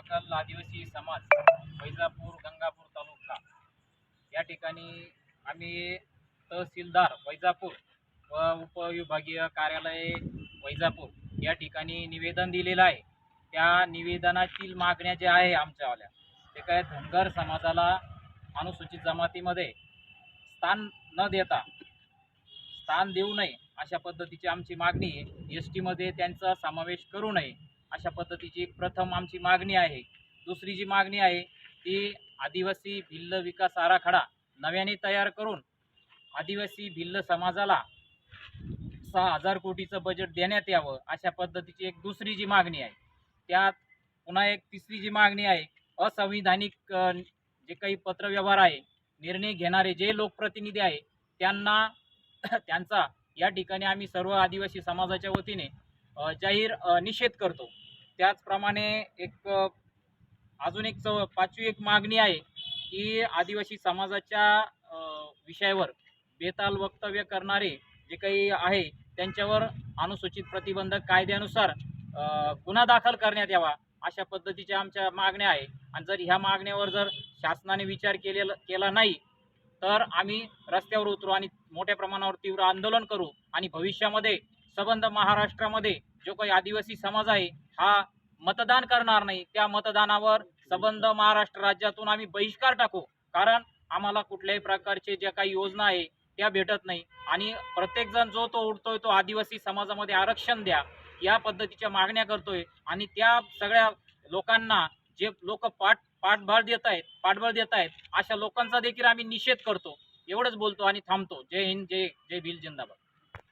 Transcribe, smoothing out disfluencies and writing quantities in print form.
दाखल आदिवासी समाज वैजापूर गंगापूर तालुका या ठिकाणी आम्ही तहसीलदार वैजापूर व उपविभागीय कार्यालय वैजापूर या ठिकाणी निवेदन दिलेलं आहे। त्या निवेदनातील मागण्या ज्या आहे आमच्यावाल्या ते काय धनगर समाजाला अनुसूचित जमातीमध्ये स्थान न देता स्थान देऊ नये अशा पद्धतीची आमची मागणी आहे। एस टीमध्ये त्यांचा समावेश करू नये अशा पद्धतीची एक प्रथम आमची मागणी आहे। दुसरी जी मागणी आहे ती आदिवासी भिल्ल विकास आराखडा नव्याने तयार करून आदिवासी भिल्ल समाजाला 6,000 कोटीचं बजेट देण्यात यावं अशा पद्धतीची एक दुसरी जी मागणी आहे। त्यात पुन्हा एक तिसरी जी मागणी आहे असंविधानिक जे काही पत्रव्यवहार आहे निर्णय घेणारे जे लोकप्रतिनिधी आहे त्यांना त्यांचा या ठिकाणी आम्ही सर्व आदिवासी समाजाच्या वतीने जाहीर निषेध करतो। त्याचप्रमाणे एक अजून एक पाचवी एक मागणी आहे की आदिवासी समाजाच्या विषयावर बेताल वक्तव्य करणारे जे काही आहे त्यांच्यावर अनुसूचित प्रतिबंधक कायद्यानुसार गुन्हा दाखल करण्यात यावा अशा पद्धतीच्या आमच्या मागण्या आहे। आणि जर ह्या मागण्यावर जर शासनाने विचार केला नाही तर आम्ही रस्त्यावर उतरू आणि मोठ्या प्रमाणावर तीव्र आंदोलन करू आणि भविष्यामध्ये संबंध महाराष्ट्रामध्ये जो काही आदिवासी समाज आहे हा मतदान करणार नाही, त्या मतदानावर संबंध महाराष्ट्र राज्यातून आम्ही बहिष्कार टाकू। कारण आम्हाला कुठल्याही प्रकारचे ज्या काही योजना आहे त्या भेटत नाही आणि प्रत्येक जण जो तो उठतोय तो आदिवासी समाजामध्ये आरक्षण द्या या पद्धतीच्या मागण्या करतोय आणि त्या सगळ्या लोकांना जे लोक पाठबळ देत आहेत अशा लोकांचा देखील आम्ही निषेध करतो। एवढंच बोलतो आणि थांबतो। जय हिंद, जय भील, जिंदाबाद।